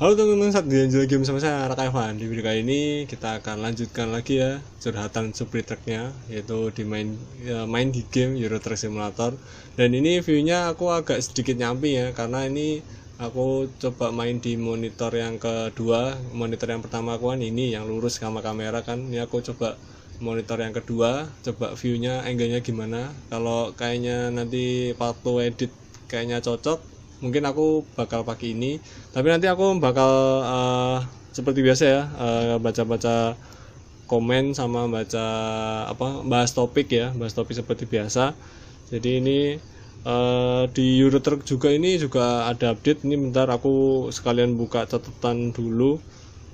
Halo teman-teman, saat dilanjut lagi bersama saya Raka Evan. Di video kali ini kita akan lanjutkan lagi ya curhatan Supri Truck-nya, yaitu main di game Euro Truck Simulator. Dan ini viewnya aku agak sedikit nyampi ya, karena ini aku coba main di monitor yang kedua. Monitor yang pertama aku kan ini yang lurus sama kamera kan. Ini aku coba monitor yang kedua, coba viewnya angle-nya gimana. Kalau kayaknya nanti waktu edit kayaknya cocok, mungkin aku bakal pakai ini, tapi nanti aku bakal seperti biasa ya, baca-baca komen sama bahas topik seperti biasa. Jadi ini di Euro Truck juga ini juga ada update. Ini bentar aku sekalian buka catatan dulu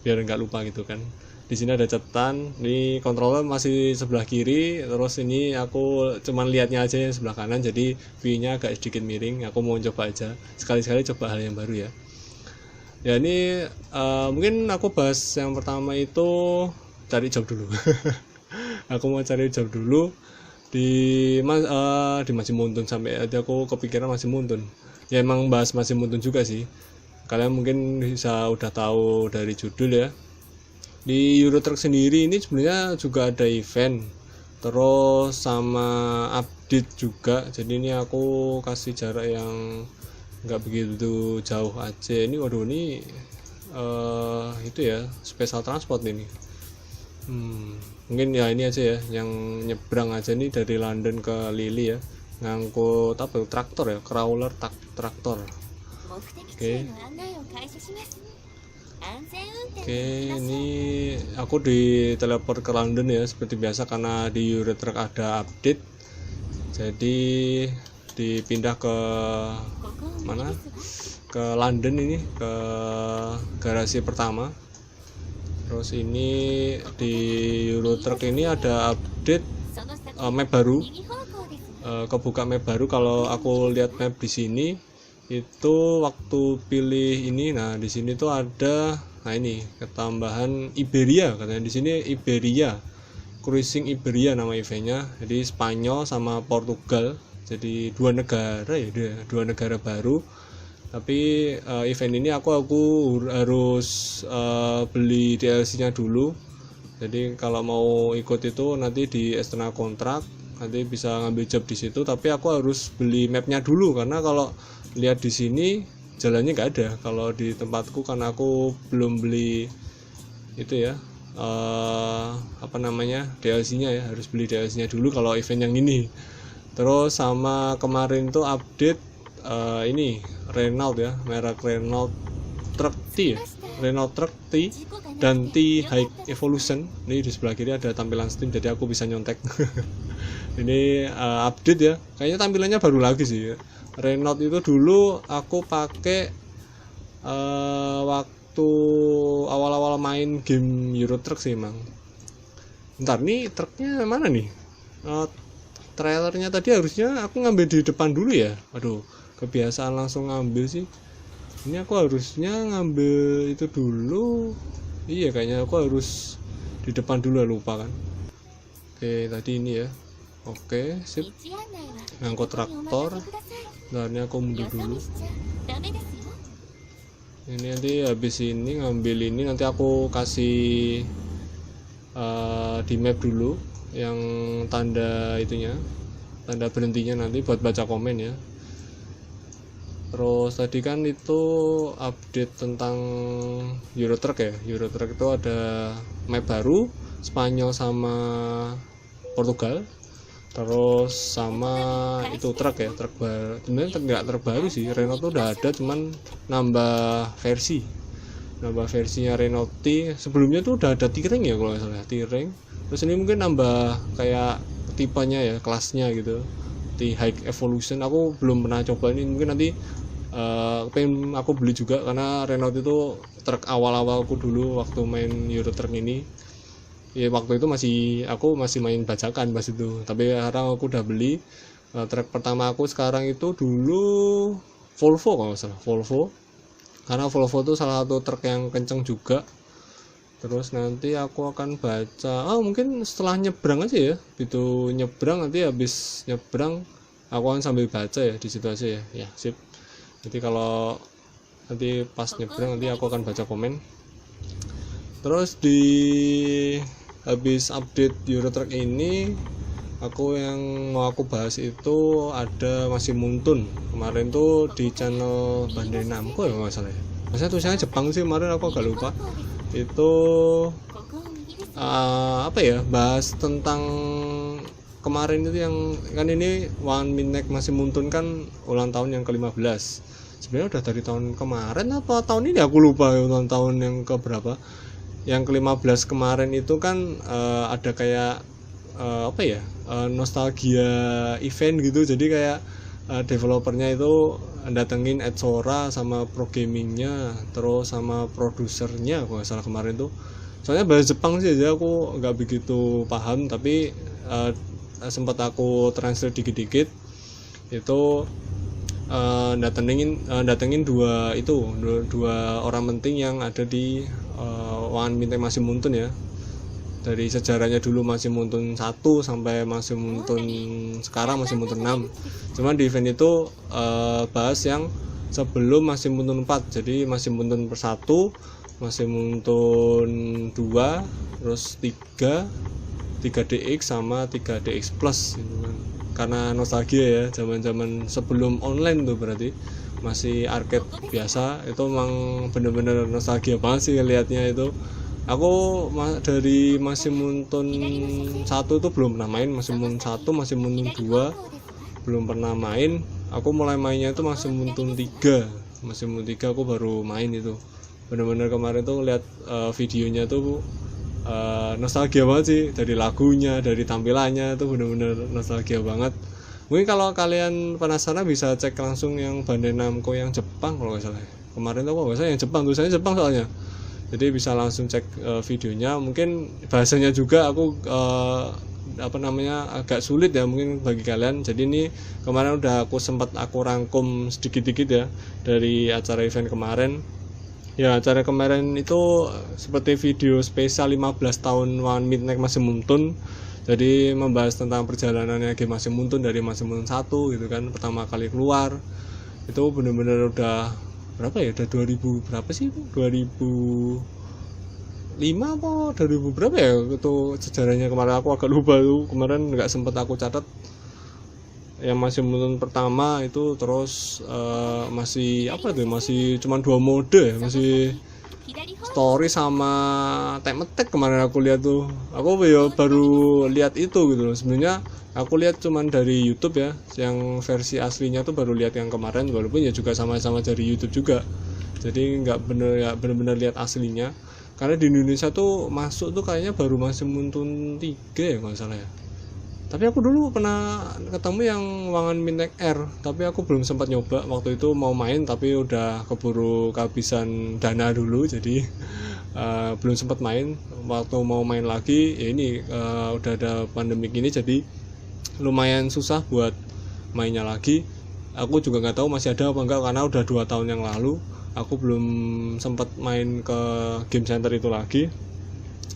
biar nggak lupa gitu kan. Di sini ada catatan, ini controller masih sebelah kiri, terus ini aku cuman lihatnya aja yang sebelah kanan, jadi view-nya agak sedikit miring. Aku mau coba aja, sekali-sekali coba hal yang baru ya. Ya ini mungkin aku bahas yang pertama itu cari job dulu. Aku mau cari job dulu di Masih Muntun, sampai tadi aku kepikiran Masih Muntun. Ya emang bahas Masih Muntun juga sih. Kalian mungkin bisa udah tahu dari judul ya. Di Euro Truck sendiri ini sebenarnya juga ada event, terus sama update juga. Jadi ini aku kasih jarak yang nggak begitu jauh aja. Ini waduh, ini itu ya special transport ini. Mungkin ya ini aja ya, yang nyebrang aja nih dari London ke Lille ya, ngangkut traktor ya, crawler traktor. Oke, ini aku diteleport ke London ya seperti biasa, karena di Euro Truck ada update. Jadi dipindah ke mana? Ke London, ini ke garasi pertama. Terus ini di Euro Truck ini ada update map baru. Kebuka map baru. Kalau aku lihat map di sini itu waktu pilih ini, nah di sini tuh ada, nah ini ketambahan Iberia, katanya di sini Iberia, Cruising Iberia nama eventnya. Jadi Spanyol sama Portugal, jadi dua negara baru. Tapi event ini aku harus beli DLC-nya dulu. Jadi kalau mau ikut itu nanti di external kontrak, nanti bisa ngambil job di situ. Tapi aku harus beli mapnya dulu, karena kalau lihat di sini jalannya nggak ada kalau di tempatku, karena aku belum beli itu ya, DLC-nya ya, harus beli DLC-nya dulu kalau event yang ini. Terus sama kemarin tuh update ini Renault ya, merek Renault Truck T ya, Renault Truck T dan T High Evolution. Ini di sebelah kiri ada tampilan Steam, jadi aku bisa nyontek. Ini update ya, kayaknya tampilannya baru lagi sih ya. Renault itu dulu aku pakai waktu awal-awal main game Euro Truck sih emang. Bentar, nih truknya mana nih? Trailernya tadi harusnya aku ngambil di depan dulu ya. Aduh, kebiasaan langsung ngambil sih. Ini aku harusnya ngambil itu dulu. Iya, kayaknya aku harus di depan dulu, lupa kan. Oke, tadi ini ya. Oke, sip. Ngangkut traktor. Nah, ini aku mundur dulu. Ini nanti habis ini ngambil ini, nanti aku kasih di map dulu yang tanda itunya, tanda berhentinya, nanti buat baca komen ya. Terus tadi kan itu update tentang Euro Truck ya. Euro Truck itu ada map baru, Spanyol sama Portugal. Terus sama itu truk ya, truk baru. Sebenarnya nggak terbaru sih, Renault tuh udah ada, cuman nambah versinya Renault T. Sebelumnya tuh udah ada T-Ring ya kalau nggak salah, T-Ring. Terus ini mungkin nambah kayak tipenya ya, kelasnya gitu, T High Evolution. Aku belum pernah coba ini, mungkin nanti pengen aku beli juga, karena Renault itu truk awal-awalku dulu waktu main Euro Truck ini. Ya waktu itu aku masih main bajakan pas itu, tapi sekarang aku udah beli. Truk pertama aku sekarang itu dulu Volvo kalau nggak salah, Volvo, karena Volvo itu salah satu truk yang kenceng juga. Terus nanti aku akan baca, mungkin setelah nyebrang aja ya, itu nyebrang, nanti habis nyebrang aku akan sambil baca ya di situ aja ya. Ya sip. Jadi kalau nanti pas nyebrang nanti aku akan baca komen. Terus di habis update Euro Truck ini, yang mau aku bahas itu ada masih Muntun. Kemarin tuh di channel Bandai Namco ya nggak salah ya. Maksudnya tulisannya Jepang sih, kemarin aku agak lupa. Itu apa ya, bahas tentang kemarin itu yang kan ini One Minute masih Muntun kan ulang tahun yang ke-15. Sebenarnya udah dari tahun kemarin apa tahun ini aku lupa ya, ulang tahun yang ke berapa. Yang ke-15 kemarin itu kan ada kayak apa ya, nostalgia event gitu. Jadi kayak developernya itu datengin Ed Sora sama pro gamingnya, terus sama produsernya kalau nggak salah kemarin tuh. Soalnya bahasa Jepang sih aja aku nggak begitu paham, tapi sempat aku translate dikit-dikit. Itu datengin dua orang penting yang ada di One Minute masih Muntun ya. Dari sejarahnya dulu masih Muntun 1 sampai masih Muntun sekarang masih Muntun 6. Cuman di event itu bahas yang sebelum masih Muntun 4. Jadi masih Muntun 1, masih Muntun 2, terus 3DX sama 3DX Plus gitu kan. Karena nostalgia ya, zaman-zaman sebelum online tuh, berarti masih arcade biasa. Itu emang bener-bener nostalgia banget sih lihatnya itu. Aku dari masih Muntun 1 tuh belum pernah main, masih Muntun 1, masih Muntun 2 belum pernah main. Aku mulai mainnya itu masih Muntun 3. Masih Muntun 3 aku baru main itu. Bener-bener kemarin tuh lihat videonya tuh nostalgia banget sih, dari lagunya, dari tampilannya tuh bener-bener nostalgia banget. Mungkin kalau kalian penasaran bisa cek langsung yang Bandai Namco yang Jepang kalau nggak salah. Kemarin tuh nggak salah yang Jepang, tulisannya Jepang soalnya. Jadi bisa langsung cek videonya. Mungkin bahasanya juga aku agak sulit ya mungkin bagi kalian. Jadi ini kemarin udah sempat aku rangkum sedikit-sedikit ya dari acara event kemarin. Ya, acara kemarin itu seperti video spesial 15 tahun One Midnight masih Muntun. Jadi membahas tentang perjalanannya game masih Muntun dari masih Muntun 1 gitu kan, pertama kali keluar. Itu bener-bener udah berapa ya? Udah 2000 berapa sih itu? 2005 apa 2000 berapa ya? Itu sejarahnya kemarin aku agak lupa tuh. Kemarin nggak sempet aku catat. Yang masih Muntun pertama itu, terus masih apa tuh, masih cuma 2 mode ya, masih story sama time attack kemarin aku lihat tuh. Aku ya baru lihat itu gitu loh. Sebenarnya aku lihat cuman dari YouTube ya, yang versi aslinya tuh baru lihat yang kemarin, walaupun ya juga sama-sama dari YouTube juga. Jadi nggak bener-bener lihat aslinya. Karena di Indonesia tuh masuk tuh kayaknya baru masih Muntun 3 ya kalau salah ya. Tapi aku dulu pernah ketemu yang One Minute R, tapi aku belum sempat nyoba. Waktu itu mau main tapi udah keburu kehabisan dana dulu, jadi belum sempat main. Waktu mau main lagi ya ini udah ada pandemik ini, jadi lumayan susah buat mainnya lagi. Aku juga nggak tahu masih ada apa enggak, karena udah 2 tahun yang lalu aku belum sempat main ke game center itu lagi.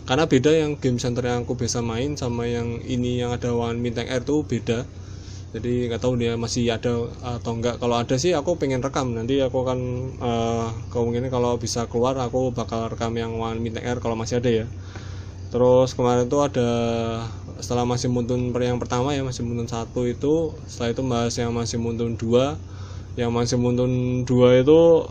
Karena beda yang game center yang aku biasa main sama yang ini, yang ada One Minute R tuh beda. Jadi nggak tahu dia masih ada atau enggak. Kalau ada sih aku pengen rekam. Nanti aku akan kemungkinan kalau bisa keluar aku bakal rekam yang One Minute R kalau masih ada ya. Terus kemarin tuh ada, setelah masih Muntun yang pertama ya, masih Muntun 1 itu, setelah itu bahas yang masih Muntun 2. Yang masih Muntun 2 itu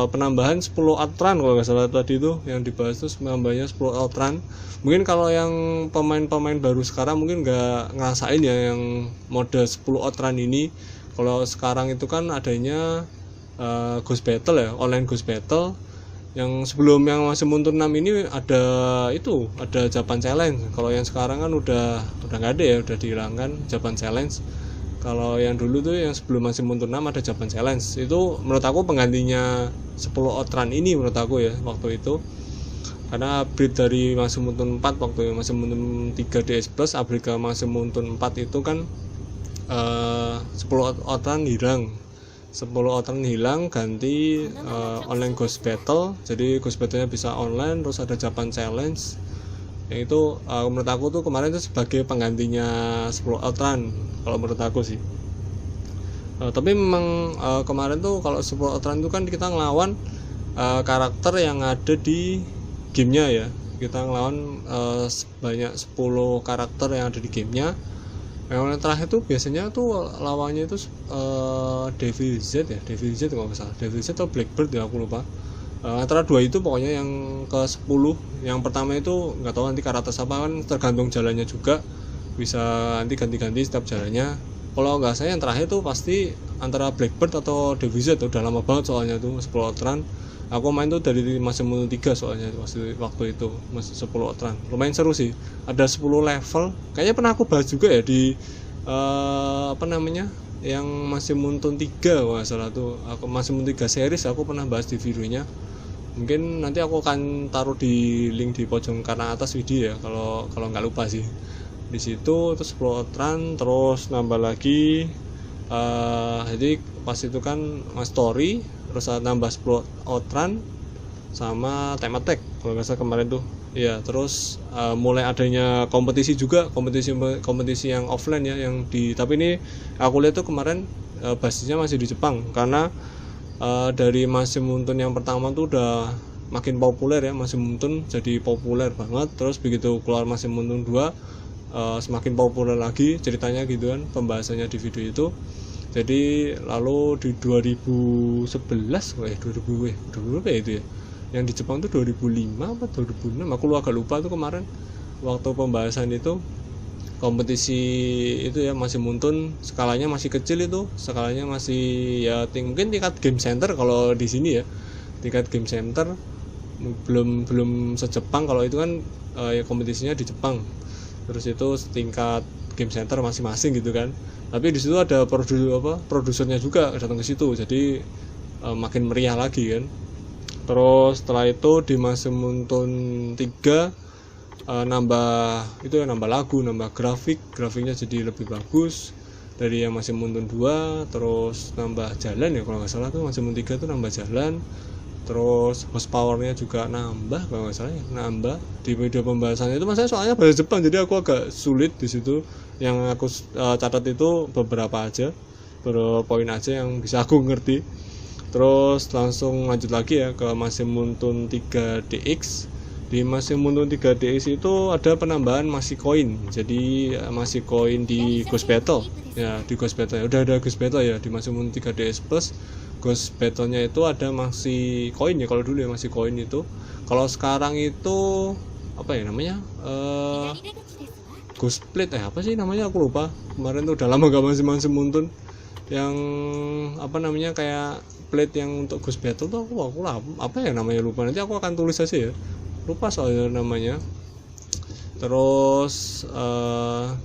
penambahan 10 outrun kalau nggak salah tadi itu yang dibahas, tuh penambahannya 10 outrun. Mungkin kalau yang pemain-pemain baru sekarang mungkin nggak ngerasain ya yang mode 10 outrun ini. Kalau sekarang itu kan adanya Ghost Battle ya, online Ghost Battle. Yang sebelum yang masih Muntun 6 ini ada Japan Challenge. Kalau yang sekarang kan udah nggak ada ya, udah dihilangkan Japan Challenge. Kalau yang dulu tuh yang sebelum masih Muntun 6 ada Japan Challenge. Itu menurut aku penggantinya 10 outrun ini menurut aku ya waktu itu. Karena upgrade dari masih Muntun 4 waktu masih Muntun 3 DS Plus, upgrade ke masih Muntun 4 itu kan 10 outrun hilang. 10 outrun hilang, ganti online Ghost Battle. Jadi Ghost Battle-nya bisa online, terus ada Japan Challenge. Yang itu menurut aku tuh kemarin itu sebagai penggantinya 10 outrun kalau menurut aku sih. Tapi memang kemarin tuh kalau Super Outrun itu kan kita ngelawan karakter yang ada di gamenya ya. Kita ngelawan sebanyak 10 karakter yang ada di gamenya. Yang terakhir tuh biasanya tuh lawannya itu Devil Z ya, Devil Z kalau nggak salah, Devil Z atau Blackbird ya, aku lupa. Antara dua itu pokoknya yang ke 10. Yang pertama itu nggak tahu nanti karakter apa, kan tergantung jalannya juga, bisa nanti ganti-ganti setiap jalannya. Kalau nggak saya yang terakhir tuh pasti antara Blackbird atau Devil Z, udah lama banget soalnya tuh 10 Outrun. Aku main tuh dari masih Mundo 3 soalnya waktu itu masih 10 Outrun. Lumayan seru sih. Ada 10 level. Kayaknya pernah aku bahas juga ya di apa namanya? Yang masih Mundo 3 kalau nggak salah tuh. Aku masih Mundo 3 series aku pernah bahas di videonya. Mungkin nanti aku akan taruh di link di pojok kanan atas video ya, kalau nggak lupa sih. Di situ terus 10 Outrun, terus nambah lagi jadi pas itu kan story, terus nambah 10 Outrun sama time attack kalau nggak salah kemarin tuh ya. Terus mulai adanya kompetisi juga, kompetisi yang offline ya, yang di, tapi ini aku lihat tuh kemarin basisnya masih di Jepang, karena dari Masih Muntun yang pertama tuh udah makin populer ya, Masih Muntun jadi populer banget. Terus begitu keluar Masih Muntun 2 semakin populer lagi ceritanya gitu kan, pembahasannya di video itu. Jadi lalu di 2011 2000 ya itu ya, yang di Jepang tuh 2005 atau 2006 aku agak lupa tuh kemarin waktu pembahasan itu. Kompetisi itu ya Masih Muntun skalanya masih kecil, itu skalanya masih ya mungkin tingkat game center kalau di sini ya, tingkat game center belum sejepang. Kalau itu kan ya kompetisinya di Jepang, terus itu tingkat game center masing-masing gitu kan. Tapi di situ ada produsernya juga datang ke situ, jadi makin meriah lagi kan. Terus setelah itu di Masih Muntun 3 nambah lagu, nambah grafiknya jadi lebih bagus dari yang Masih Muntun 2. Terus nambah jalan ya kalau nggak salah tuh, Masih Muntun 3 tuh nambah jalan. Terus horsepowernya juga nambah kalau nggak salah ya, nambah di video pembahasannya itu. Maksudnya soalnya bahasa Jepang jadi aku agak sulit di situ. Yang aku catat itu beberapa poin aja yang bisa aku ngerti. Terus langsung lanjut lagi ya ke Masih Muntun 3 DX. Di Masih Muntun 3 DX itu ada penambahan masih koin. Jadi masih koin di Ghost Battle ya, di Ghost Battle ya. Udah ada Ghost Battle ya di Masih Muntun 3 DX Plus. Ghost Battle-nya itu ada masih koin ya, kalau dulu ya masih koin itu. Kalau sekarang itu apa ya namanya, Ghost Plate apa sih namanya, aku lupa. Kemarin tuh udah lama gak Masih Muntun. Yang apa namanya, kayak plate yang untuk Ghost Battle tuh aku apa ya namanya, lupa. Nanti aku akan tulis aja ya, lupa soalnya namanya. Terus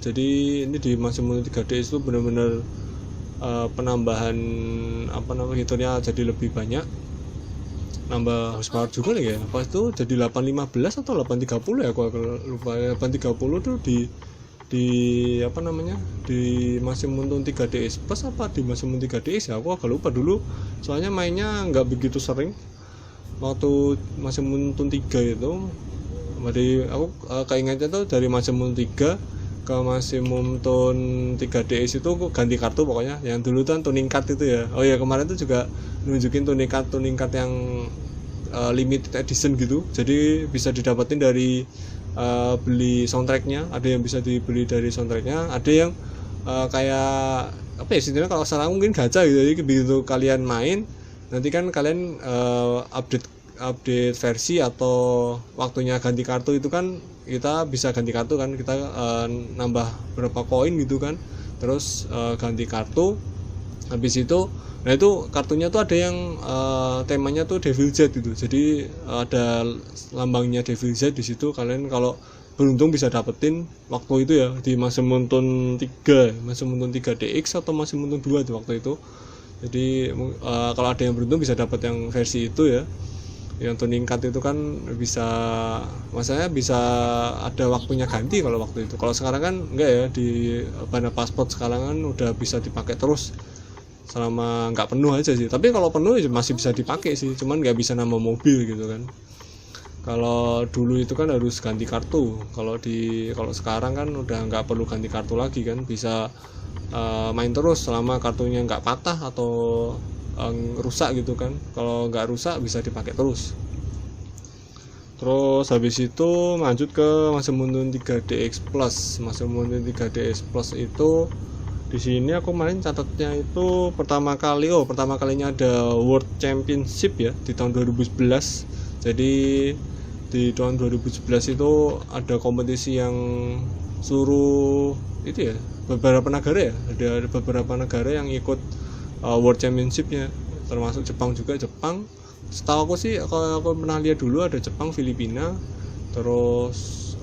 jadi ini di Masih Muntun 3DS itu benar-benar penambahan apa namanya, hitunnya jadi lebih banyak, nambah horsepower juga nih ya. Apa itu jadi 815 atau 830 ya, aku lupa. 830 tuh di apa namanya, di Masih Muntun 3DS Plus apa di Masih Muntun 3DS ya, aku agak lupa dulu soalnya mainnya nggak begitu sering waktu Masih Muntun 3 itu. Jadi aku keingetnya tuh dari Masih Muntun 3 ke Masih Muntun 3DS itu ganti kartu pokoknya. Yang dulu kan tuning card itu ya. Oh ya, kemarin tuh juga nunjukin tuning card yang limited edition gitu. Jadi bisa didapetin dari beli soundtracknya. Ada yang bisa dibeli dari soundtracknya. Ada yang kayak apa ya istilahnya, kalau salah mungkin gacha gitu. Jadi begitu kalian main, nanti kan kalian update versi atau waktunya ganti kartu itu kan kita bisa ganti kartu kan, kita nambah berapa koin gitu kan, terus ganti kartu. Habis itu nah itu kartunya tuh ada yang temanya tuh Devil Z gitu, jadi ada lambangnya Devil Z di situ. Kalian kalau beruntung bisa dapetin waktu itu ya di Masih Muntun 3 DX atau Masih Muntun 2 tuh waktu itu. Jadi kalau ada yang beruntung bisa dapat yang versi itu ya, yang tuning card itu kan bisa, maksudnya bisa ada waktunya ganti kalau waktu itu. Kalau sekarang kan enggak ya, di Bana Passport sekarang kan udah bisa dipakai terus selama nggak penuh aja sih. Tapi kalau penuh masih bisa dipakai sih, cuman nggak bisa nambah mobil gitu kan. Kalau dulu itu kan harus ganti kartu. Kalau sekarang kan udah nggak perlu ganti kartu lagi kan, bisa main terus selama kartunya nggak patah atau rusak gitu kan. Kalau nggak rusak bisa dipakai terus. Terus habis itu lanjut ke Masih Muntun 3DX Plus. Masih Muntun 3DX Plus itu di sini aku kemarin catatnya itu pertama kalinya ada World Championship ya di tahun 2011. Jadi di tahun 2011 itu ada kompetisi yang suruh itu ya, beberapa negara ya, ada beberapa negara yang ikut World Championship-nya, termasuk Jepang juga. Jepang setahu aku sih, kalau aku pernah lihat dulu ada Jepang, Filipina, terus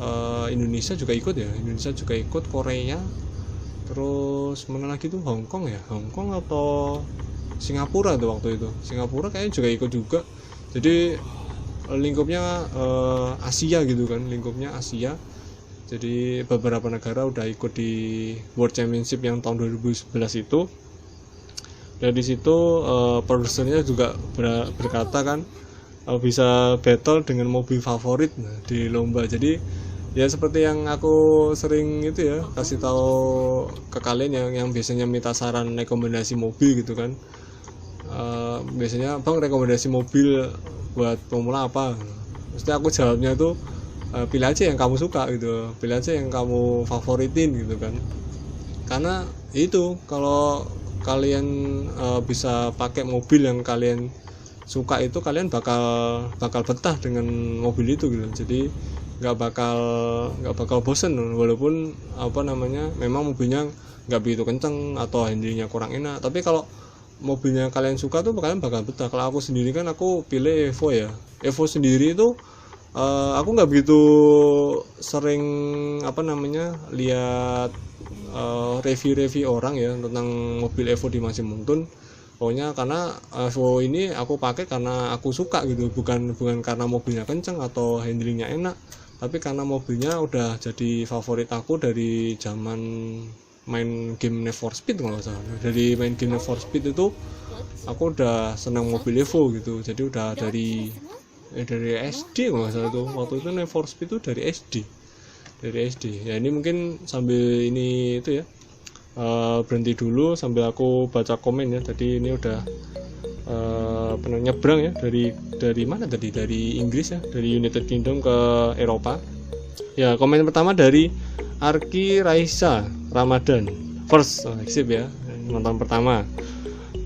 Indonesia juga ikut ya, Korea, terus mana lagi tuh, Hong Kong atau Singapura tuh waktu itu. Singapura kayaknya juga ikut juga. Jadi lingkupnya Asia gitu kan, Asia. Jadi beberapa negara udah ikut di World Championship yang tahun 2011 itu. Dari situ produsernya juga berkata kan bisa battle dengan mobil favorit di lomba. Jadi ya seperti yang aku sering itu ya kasih tahu ke kalian yang biasanya minta saran rekomendasi mobil gitu kan. Biasanya bang rekomendasi mobil buat pemula apa? Mesti aku jawabnya tuh pilih aja yang kamu suka gitu, pilih aja yang kamu favoritin gitu kan. Karena itu kalau kalian bisa pakai mobil yang kalian suka itu, kalian bakal betah dengan mobil itu gitu. Jadi nggak bakal bosen, walaupun memang mobilnya nggak begitu kenceng atau handlingnya kurang enak. Tapi kalau mobilnya kalian suka tuh kalian bakal betah. Kalau aku sendiri kan aku pilih Evo ya. Evo sendiri itu aku nggak begitu sering lihat review orang ya tentang mobil Evo di Masih Muntun. Pokoknya karena Evo ini aku pakai karena aku suka gitu, bukan karena mobilnya kenceng atau handlingnya enak, tapi karena mobilnya udah jadi favorit aku dari zaman main game Need for Speed kalau nggak salah. Dari main game Need for Speed itu aku udah senang mobil Evo gitu. Jadi udah dari SD kalau nggak salah tuh, waktu itu Need for Speed itu dari SD. Ya ini mungkin sambil ini itu ya berhenti dulu sambil aku baca komen ya. Tadi ini udah nyebrang ya dari mana tadi, dari Inggris ya, dari United Kingdom ke Eropa ya. Komen pertama dari Arki Raisa Ramadan first, sip ya, nonton pertama.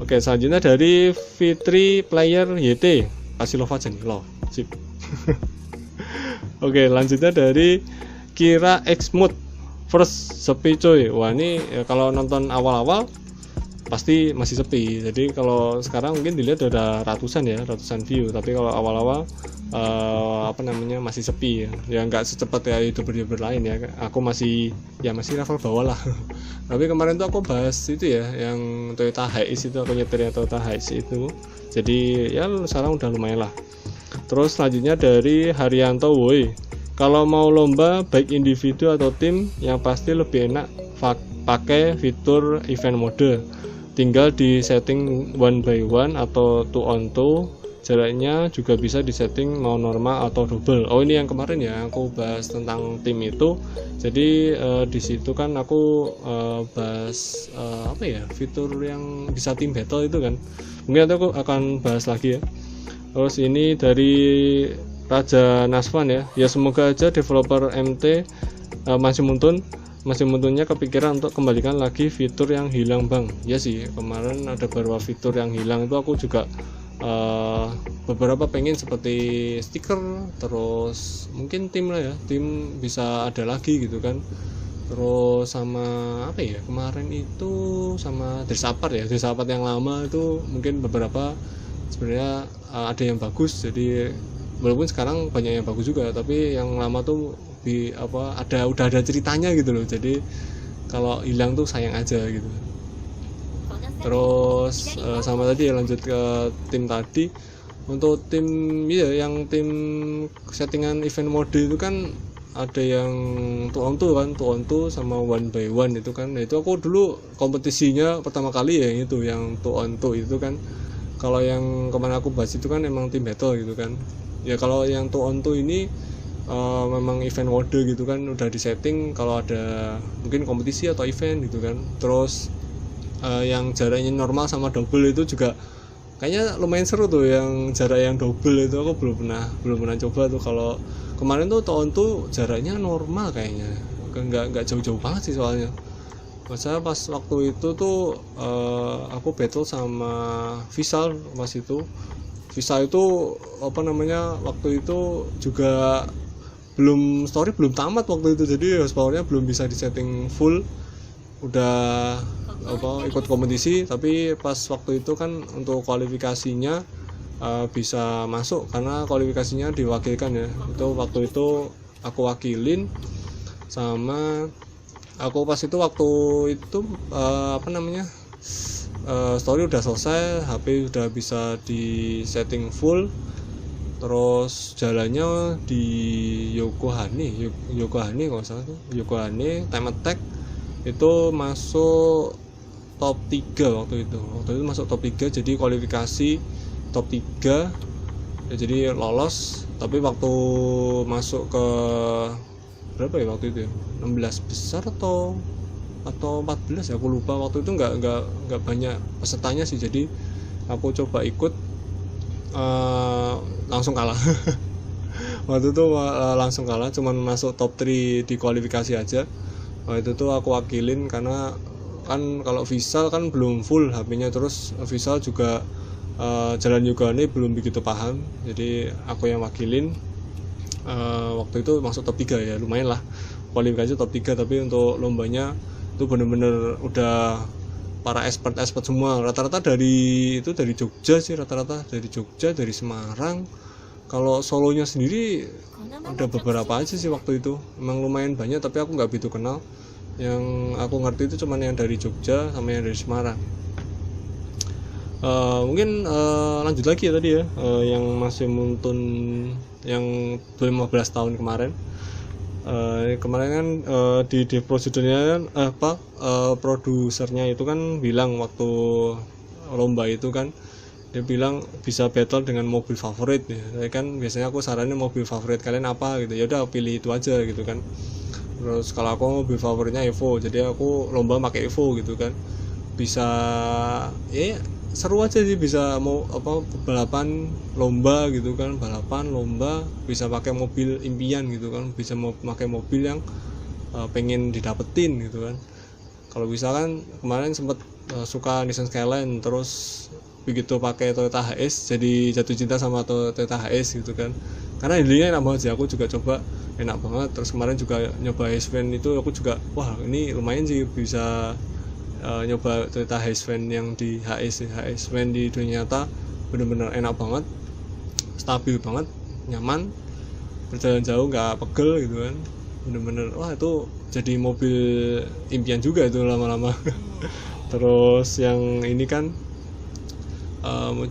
Oke, selanjutnya dari Fitri Player YT, kasih love aja nih, love, sip. Oke, lanjutnya dari Kira Xmood first, sepi coy. Wah ini ya, kalau nonton awal-awal pasti masih sepi. Jadi kalau sekarang mungkin dilihat udah ratusan view. Tapi kalau awal-awal masih sepi ya. Ya nggak secepat ya youtuber lain ya. Aku masih level bawah lah. Tapi kemarin tuh aku bahas itu ya, yang Toyota Hiace itu, aku nyetirnya Toyota Hiace itu. Jadi ya sekarang udah lumayan lah. Terus selanjutnya dari Haryanto, woi, kalau mau lomba baik individu atau tim, yang pasti lebih enak pakai fitur event mode. Tinggal di setting 1x1 atau 2-on-2. Jaraknya juga bisa disetting mau normal atau double. Oh ini yang kemarin ya aku bahas tentang tim itu. Jadi di situ kan aku bahas fitur yang bisa tim battle itu kan. Mungkin nanti aku akan bahas lagi ya. Terus ini dari Raja Nasvan ya semoga aja developer MT Masih Muntunnya kepikiran untuk kembalikan lagi fitur yang hilang bang. Ya sih, kemarin ada beberapa fitur yang hilang itu aku juga beberapa pengen, seperti stiker, terus mungkin tim lah ya, tim bisa ada lagi gitu kan. Terus sama kemarin itu sama Desapart yang lama itu mungkin beberapa sebenarnya ada yang bagus. Jadi walaupun sekarang banyak yang bagus juga, tapi yang lama tuh udah ada ceritanya gitu loh. Jadi kalau hilang tuh sayang aja gitu. Terus sama tadi ya, lanjut ke tim tadi. Untuk tim yang tim settingan event mode itu kan ada yang 2-on-2 sama 1x1 itu kan. Nah, itu aku dulu kompetisinya pertama kali ya itu yang 2-on-2 itu kan. Kalau yang kemarin aku bahas itu kan emang tim battle gitu kan. Ya kalau yang 2-on-2 ini memang event mode gitu kan, udah disetting kalau ada mungkin kompetisi atau event gitu kan. Terus yang jaraknya normal sama double itu juga kayaknya lumayan seru tuh, yang jarak yang double itu aku belum pernah coba tuh. Kalau kemarin tuh tahun tuh jaraknya normal kayaknya, nggak jauh-jauh banget sih soalnya. Masa pas waktu itu tuh aku battle sama Visal pas itu. Visal itu apa namanya, waktu itu juga story belum tamat waktu itu, jadi horsepowernya belum bisa disetting full. Udah ikut kompetisi, tapi pas waktu itu kan untuk kualifikasinya bisa masuk karena kualifikasinya diwakilkan ya. Itu waktu itu aku wakilin sama aku pas itu waktu itu story udah selesai, HP udah bisa di setting full. Terus jalannya di Yokohane kalau salah tuh, Yokohane time attack itu masuk top 3 waktu itu masuk top 3, jadi kualifikasi top 3 ya, jadi lolos. Tapi waktu masuk ke berapa ya waktu itu ya, 16 besar atau 14 ya, aku lupa. Waktu itu nggak banyak pesertanya sih, jadi aku coba ikut langsung kalah. Waktu itu langsung kalah, cuman masuk top 3 di kualifikasi aja. Waktu itu aku wakilin karena kan kalau Visal kan belum full HP-nya, terus Visal juga jalan juga nih belum begitu paham, jadi aku yang wakilin. Waktu itu masuk top 3 ya, lumayan lah, kualifikasi top 3. Tapi untuk lombanya itu bener-bener udah para expert semua, rata-rata dari Jogja sih, dari Semarang. Kalau solonya sendiri ada beberapa aja sih waktu itu, emang lumayan banyak, tapi aku nggak begitu kenal. Yang aku ngerti itu cuman yang dari Jogja sama yang dari Semarang. Mungkin lanjut lagi ya tadi ya, yang masih muntun yang 15 tahun kemarin. Kemarin kan di prosedurnya kan produsernya itu kan bilang waktu lomba itu kan, dia bilang bisa battle dengan mobil favorit ya. Saya kan biasanya aku saranin mobil favorit kalian apa gitu, ya udah pilih itu aja gitu kan. Terus kalau aku mobil favoritnya Evo, jadi aku lomba pakai Evo gitu kan. Bisa ya seru aja sih, bisa mau balapan lomba gitu kan, bisa pakai mobil impian gitu kan, bisa mau pakai mobil yang pengen didapetin gitu kan. Kalau bisa kan kemarin sempet suka Nissan Skyline, terus begitu pakai Toyota HS jadi jatuh cinta sama Toyota HS gitu kan, karena handlingnya enak banget sih, aku juga coba enak banget. Terus kemarin juga nyoba H-Van itu, aku juga wah ini lumayan sih, bisa nyoba Toyota H-Van yang di HS-Van di dunia nyata, bener-bener enak banget, stabil banget, nyaman, berjalan jauh nggak pegel gitu kan, bener-bener wah itu jadi mobil impian juga itu lama-lama. Terus yang ini kan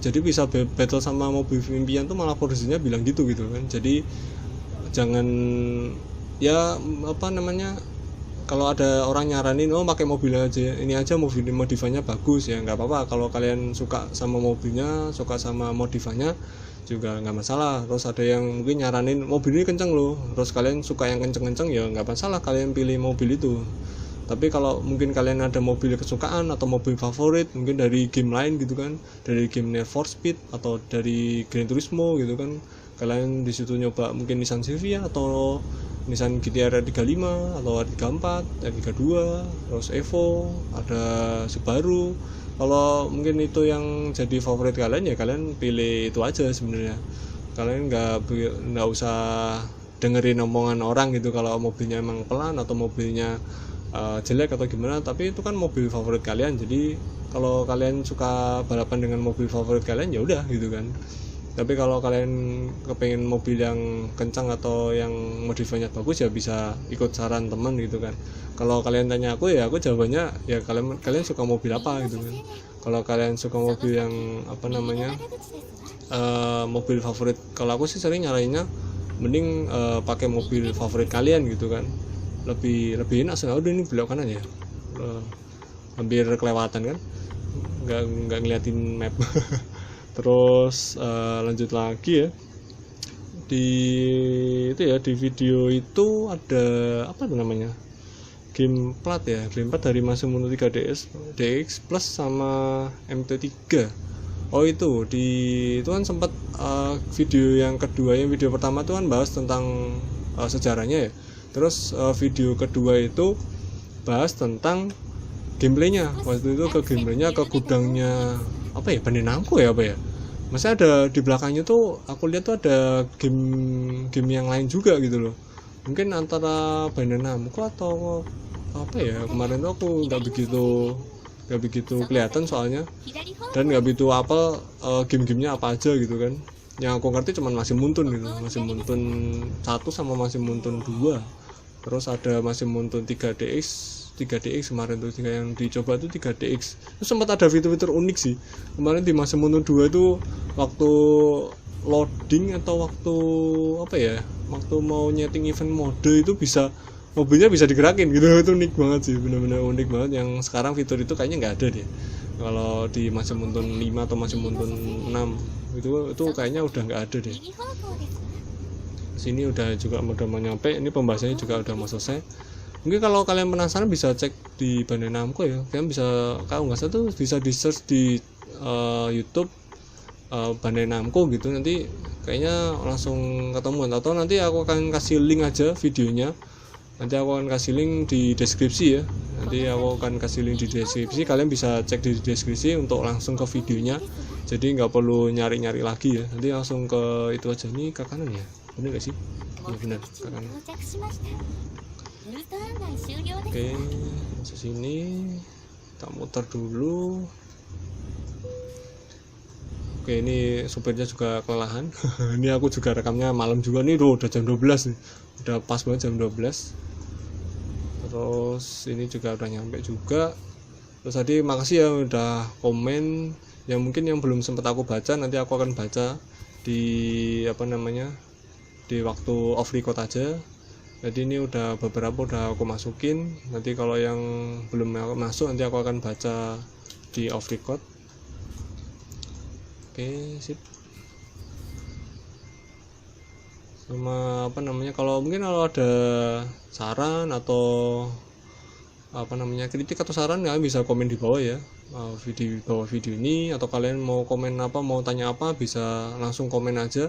jadi bisa battle sama mobil impian tuh, malah produsernya bilang gitu kan. Jadi jangan ya kalau ada orang nyaranin pakai mobil aja, ini aja mobil modifannya bagus, ya nggak apa-apa. Kalau kalian suka sama mobilnya, suka sama modifannya juga nggak masalah. Terus ada yang mungkin nyaranin mobil ini kenceng loh, terus kalian suka yang kenceng-kenceng, ya nggak masalah kalian pilih mobil itu. Tapi kalau mungkin kalian ada mobil kesukaan atau mobil favorit mungkin dari game lain gitu kan, dari game Need for Speed atau dari Gran Turismo gitu kan, kalian di situ nyoba mungkin Nissan Silvia atau Nissan GT-R 35 atau R34, R32, terus Evo, ada Subaru. Kalau mungkin itu yang jadi favorit kalian, ya kalian pilih itu aja sebenarnya. Kalian nggak usah dengerin omongan orang gitu kalau mobilnya emang pelan atau mobilnya jelek atau gimana, tapi itu kan mobil favorit kalian. Jadi kalau kalian suka balapan dengan mobil favorit kalian, ya udah gitu kan. Tapi kalau kalian kepengen mobil yang kencang atau yang modifannya bagus, ya bisa ikut saran teman gitu kan. Kalau kalian tanya aku, ya aku jawabannya ya kalian suka mobil apa gitu kan. Kalau kalian suka mobil yang mobil favorit, kalau aku sih sering nyaraninnya mending pakai mobil favorit kalian gitu kan, lebih enak sih. Udah ini belok kanan ya, hampir kelewatan kan, nggak ngeliatin map. Terus lanjut lagi ya, di itu ya, di video itu ada apa namanya, game plat ya, game plat dari Masemono 3DS DX Plus sama MT3. Oh itu itu kan sempat video yang kedua, yang video pertama itu kan bahas tentang sejarahnya ya, terus video kedua itu bahas tentang gameplaynya. Waktu itu ke gameplaynya, ke gudangnya apa ya, Bandai Namco ya apa ya, masih ada di belakangnya tuh aku lihat tuh ada game yang lain juga gitu loh, mungkin antara Bandai Namco atau apa ya, kemarin tuh aku nggak begitu kelihatan soalnya, dan nggak begitu apa game-gamenya apa aja gitu kan. Yang aku ngerti cuman masih Muntun gitu, masih Muntun 1 sama masih Muntun 2, terus ada masih Muntun 3DX kemarin tuh yang dicoba tuh 3DX. Terus sempat ada fitur-fitur unik sih kemarin di Masih Muntun 2 itu, waktu loading atau waktu apa ya, waktu mau nyeting event mode itu bisa, mobilnya bisa digerakin gitu. Itu unik banget sih, benar-benar unik banget, yang sekarang fitur itu kayaknya nggak ada deh kalau di Masih Muntun 5 atau Masih Muntun 6 itu kayaknya udah nggak ada deh. Sini udah juga udah mau nyampe, ini pembahasannya juga udah mau selesai. Mungkin kalau kalian penasaran bisa cek di Bandai Namco ya, kalian bisa, kalau nggak salah tuh bisa di search di YouTube Bandai Namco gitu, nanti kayaknya langsung ketemu, atau nanti aku akan kasih link aja videonya, nanti aku akan kasih link di deskripsi ya, nanti aku akan kasih link di deskripsi, kalian bisa cek di deskripsi untuk langsung ke videonya, jadi nggak perlu nyari-nyari lagi ya, nanti langsung ke itu aja. Nih ke kanan ya, bener nggak sih? Ya bener, ke kanan. Oke, masuk sini, kita muter dulu. Oke, ini supirnya juga kelelahan. Ini aku juga rekamnya malam juga nih, udah jam 12 nih, udah pas banget jam 12. Terus ini juga udah nyampe juga. Terus tadi makasih ya udah komen, yang mungkin yang belum sempat aku baca, nanti aku akan baca di apa namanya, di waktu off record aja. Jadi ini udah beberapa udah aku masukin, nanti kalau yang belum masuk nanti aku akan baca di off record. Oke, sip. Sama apa namanya, kalau mungkin kalau ada saran atau apa namanya, kritik atau saran, kalian bisa komen di bawah ya, di bawah video ini, atau kalian mau komen apa, mau tanya apa, bisa langsung komen aja.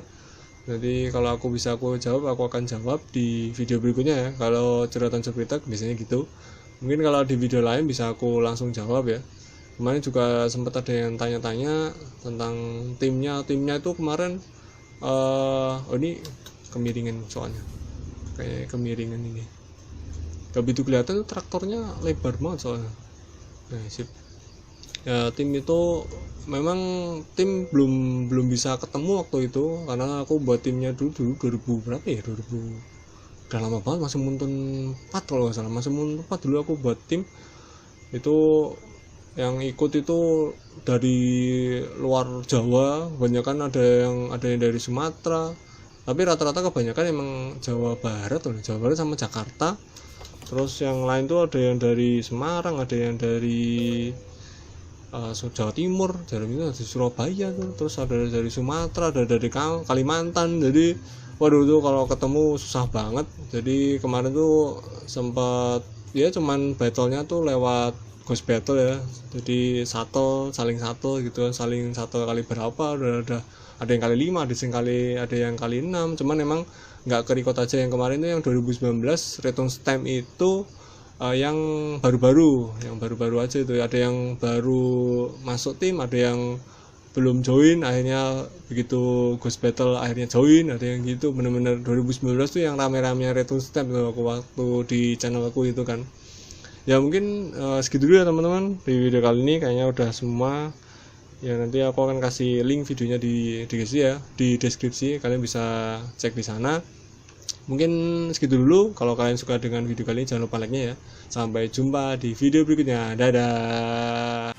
Jadi kalau aku bisa aku jawab, aku akan jawab di video berikutnya ya. Kalau curhatan Supritek biasanya gitu. Mungkin kalau di video lain bisa aku langsung jawab ya. Kemarin juga sempat ada yang tanya-tanya tentang timnya itu kemarin ini kemiringan soalnya, kayak kemiringan ini. Gak begitu kelihatan tuh, traktornya lebar banget soalnya. Nah, sip. Ya, tim itu memang tim belum bisa ketemu waktu itu, karena aku buat timnya dulu 2000 berapa ya, 2000, udah lama banget, Masih Muntun 4 kalau nggak salah, Masih Muntun 4 dulu aku buat tim itu. Yang ikut itu dari luar Jawa, kebanyakan ada yang dari Sumatera, tapi rata-rata kebanyakan emang Jawa Barat sama Jakarta. Terus yang lain tuh ada yang dari Semarang, ada yang dari Jawa Timur, dari Surabaya tuh, terus ada dari Sumatera, ada dari Kalimantan. Jadi waduh tuh kalau ketemu susah banget. Jadi kemarin tuh sempat ya cuman battlenya tuh lewat ghost battle ya, jadi saling satu gitu, saling satu kali berapa, ada yang kali 5, ada yang kali 6, cuman emang nggak ke record aja. Yang kemarin tuh yang 2019 return stamp itu yang baru-baru aja itu, ada yang baru masuk tim, ada yang belum join, akhirnya begitu Ghost Battle akhirnya join, ada yang gitu. Bener-bener 2019 tuh yang rame-rame return stamp tuh waktu di channel aku itu kan. Ya mungkin segitu dulu ya teman-teman, di video kali ini kayaknya udah semua ya. Nanti aku akan kasih link videonya di deskripsi, kalian bisa cek di sana. Mungkin segitu dulu. Kalau kalian suka dengan video kali ini jangan lupa like-nya ya. Sampai jumpa di video berikutnya. Dadah.